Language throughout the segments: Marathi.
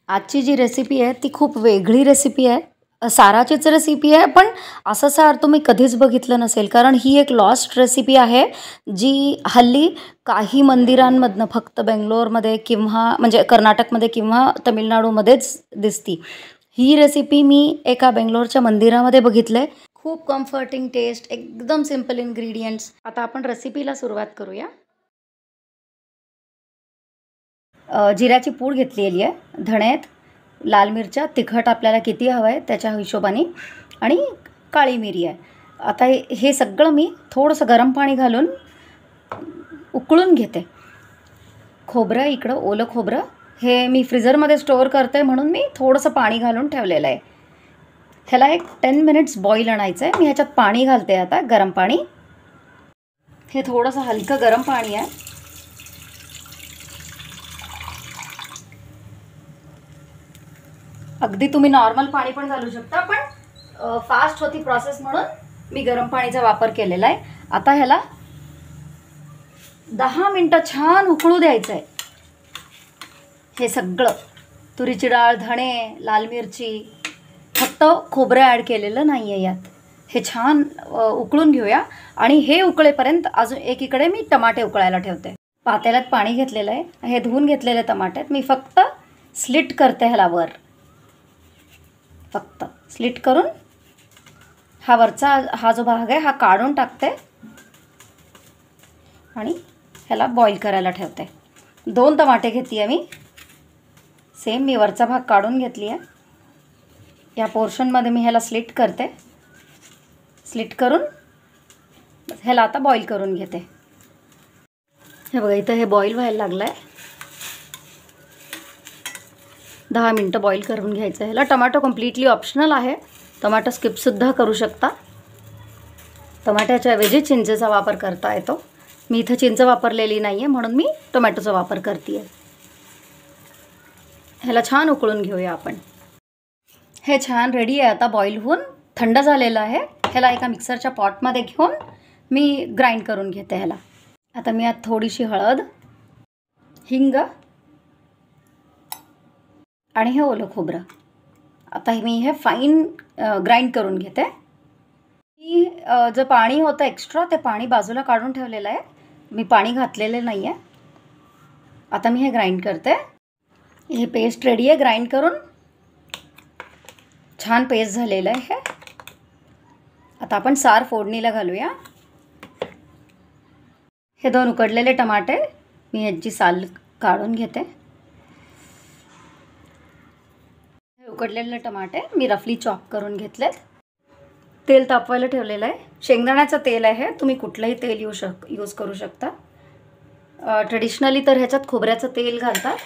आजची जी रेसिपी आहे ती खूप वेगळी रेसिपी आहे. साराचीच रेसिपी आहे, पण असं सार तुम्ही कधीच बघितलं नसेल. कारण ही एक लॉस्ट रेसिपी आहे, जी हल्ली काही मंदिरांमधनं फक्त बेंगलोरमध्ये किंवा म्हणजे कर्नाटकमध्ये किंवा तमिळनाडूमध्येच दिसती. ही रेसिपी मी एका बेंगलोरच्या मंदिरामध्ये बघितलं आहे. खूप कम्फर्टिंग टेस्ट, एकदम सिंपल इन्ग्रेडियंट्स. आता आपण रेसिपीला सुरुवात करूया. जिऱ्याची पूड घेतलेली आहे, धणे आहेत, लाल मिरच्या, तिखट आपल्याला किती हवं आहे त्याच्या हिशोबाने, आणि काळी मिरी आहे. आता हे सगळं मी थोडंसं गरम पाणी घालून उकळून घेते. खोबरं इकडं, ओलं खोबरं हे मी फ्रीजरमध्ये स्टोअर करते, म्हणून मी थोडंसं पाणी घालून ठेवलेलं आहे. ह्याला एक 10 मिनिट्स बॉईल आणायचं आहे. मी ह्याच्यात पाणी घालते आता, गरम पाणी. हे थोडंसं हलकं गरम पाणी आहे. अगदी तुम्ही नॉर्मल पाणी पण घालू शकता, पण फास्ट होती प्रोसेस म्हणून मी गरम पाणीचा वापर केलेला आहे. आता ह्याला 10 मिनटं छान उकळू द्यायचं आहे. हे सगळं तुरीची डाळ, धणे, लाल मिरची, फक्त खोबरं ॲड केलेलं नाही आहे यात. हे छान उकळून घेऊया. आणि हे उकळेपर्यंत अजून एकीकडे मी टमाटे उकळायला ठेवते. पातेल्यात पाणी घेतलेलं आहे. हे धुवून घेतलेले टमाटे मी फक्त स्लिट करते ह्याला वर. फक्त स्लिट करून हा वरचा हा जो भाग आहे हा काढून टाकते आणि ह्याला बॉईल करायला ठेवते. 2 टमाटे घेतली आहे मी. सेम मी वरचा भाग काढून घेतली आहे. या पोर्शनमध्ये मी ह्याला स्लिट करते. स्लिट करून ह्याला आता बॉईल करून घेते. हे बघा, इथं हे बॉईल व्हायला लागलं आहे. 10 मिनटं बॉईल करून घ्यायचं. ह्याला टमाटो कम्प्लिटली ऑप्शनल आहे. टमाटो स्किपसुद्धा करू शकता. टमाट्याच्या ऐवजी चिंचेचा वापर करता येतो. मी इथं चिंच वापरलेली नाही आहे, म्हणून मी टोमॅटोचा वापर करते आहे. ह्याला छान उकळून घेऊया आपण. हे छान रेडी आहे आता बॉईल होऊन. थंड झालेलं आहे. ह्याला एका मिक्सरच्या पॉटमध्ये घेऊन मी ग्राइंड करून घेते ह्याला. आता मी यात थोडीशी हळद, हिंग आणि हे ओलं खोबरं, आता मी हे फाईन ग्राइंड करून घेते. ही जे पाणी होतं एक्स्ट्रा ते पाणी बाजूला काढून ठेवलेलं आहे. मी पाणी घातलेले नाही आहे. आता मी हे ग्राइंड करते. हे पेस्ट रेडी आहे ग्राइंड करून. छान पेस्ट झालेलं आहे हे. आता आपण सार फोडणीला घालूया. हे 2 उकडलेले टमाटे मी ह्याची साल काढून घेते. उकडलेले टमाटे मी रफली चॉप करून घेतलेत. तेल तापवायला ठेवलेलं आहे. शेंगदाण्याचं तेल आहे. तुम्ही कुठलंही तेल यूज करू शकता. ट्रेडिशनली तर ह्याच्यात खोबऱ्याचं तेल घालतात.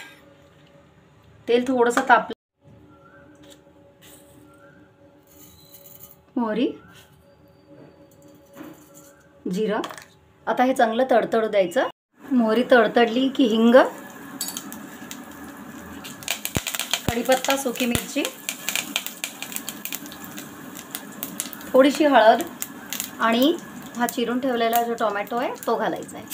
तेल थोडंसं तापलं. मोहरी, जिरं. आता हे चांगलं तडतडू द्यायचं. मोहरी तडतडली की हिंग, कढीपत्ता, सुकी मिरची, थोडीशी हळद आणि हा चिरून ठेवलेला जो टोमॅटो आहे तो घालायचा आहे.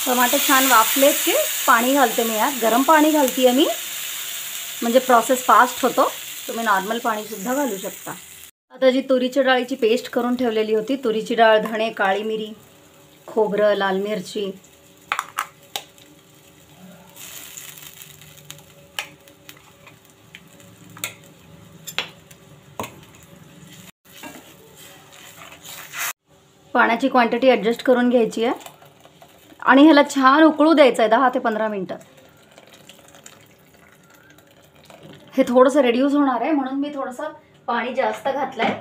टोमॅटो छान वाफले की पाणी घालते मी यात. गरम पाणी घालते मी, म्हणजे प्रोसेस फास्ट होतो. तुम्ही नॉर्मल पाणीसुद्धा घालू शकता. आता जी तुरीच्या डाळीची पेस्ट करून ठेवलेली होती, तुरीची डाळ, धणे, काळी मिरी, खोबरं, लाल मिरची, पाण्याची क्वांटिटी ॲडजस्ट करून घ्यायची आहे आणि ह्याला छान उकळू द्यायचं आहे 10 ते 15 मिनटं. हे थोडंसं रेड्यूस होणार आहे म्हणून मी थोडंसं पाणी जास्त घातलं आहे.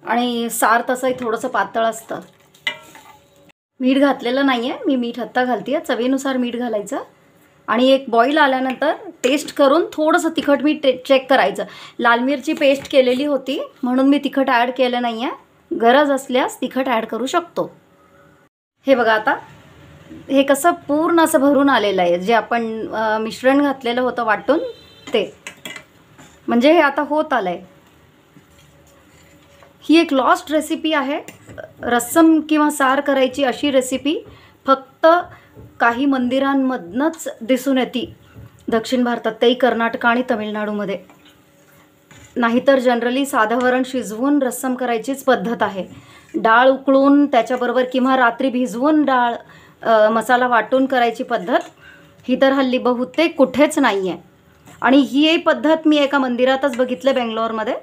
आणि सार तसंही थोडंसं पातळ असतं. मीठ घातलेलं नाही आहे. मी मीठ आत्ता घालते आहे. चवीनुसार मीठ घालायचं. आणि एक बॉईल आल्यानंतर टेस्ट करून थोडंसं तिखट मीठ चेक करायचं. लाल मिरची पेस्ट केलेली होती म्हणून मी तिखट ॲड केलं नाही आहे. गरज असल्यास तिखट ॲड करू शकतो. हे बघा, आता हे कसं पूर्ण असं भरून आलेलं आहे. जे आपण मिश्रण घातलेलं होतं वाटून ते, म्हणजे हे आता होत आलं आहे. ही एक लॉस्ट रेसिपी आहे. रस्सम किंवा सार करायची अशी रेसिपी फक्त काही मंदिरांमधनंच दिसून येते दक्षिण भारतात, तेही कर्नाटक आणि तमिळनाडूमध्ये. नाहीतर जनरली साधं वरण शिजवून रस्सम करायचीच पद्धत आहे. डाळ उकळून त्याच्याबरोबर किंवा रात्री भिजवून डाळ मसाला वाटून करायची पद्धत ही तर हल्ली बहुतेक कुठेच नाही आहे. आणि ही पद्धत मी एका मंदिरातच बघितलं बेंगलोरमध्ये.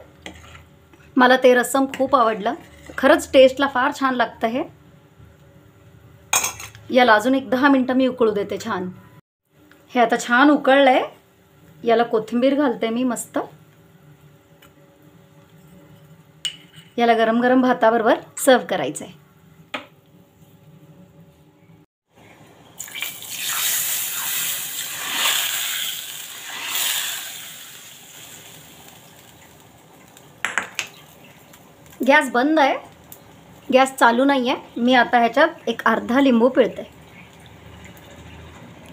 मला ते रस्सम खूप आवडलं. खरंच टेस्टला फार छान लागतं हे. याला अजून एक 10 मिनटं मी उकळू देते छान. हे आता छान उकळलं आहे. याला कोथिंबीर घालते मी मस्त. याला गरम गरम भाताबरोबर सर्व करायचं आहे. गॅस बंद आहे, गॅस चालू नाही आहे. मी आता ह्याच्यात एक अर्धा लिंबू पिळते.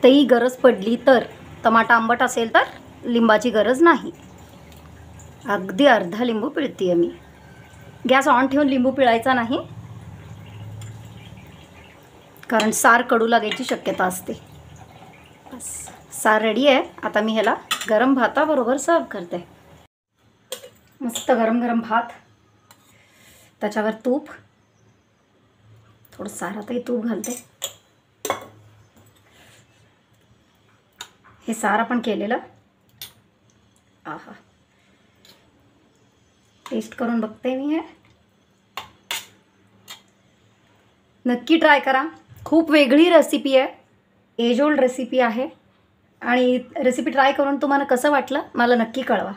तेही गरज पडली तर, टमाटा आंबट असेल तर लिंबाची गरज नाही. अगदी अर्धा लिंबू पिळते आहे मी. गॅस ऑन ठेवून लिंबू पिळायचा नाही, कारण सार कडू लागायची शक्यता असते. बस सार रेडी आहे. आता मी ह्याला गरम भाताबरोबर सर्व करते. मस्त गरम गरम भात, त्याच्यावर तूप, थोडं सारातही तूप घालते. हे सार आपण केलेलं. आहा, टेस्ट करून बघते मी. हे नक्की ट्राय करा. खूप वेगळी रेसिपी आहे, एज ओल्ड रेसिपी आहे. आणि रेसिपी ट्राय करून तुम्हाला कसं वाटलं मला नक्की कळवा.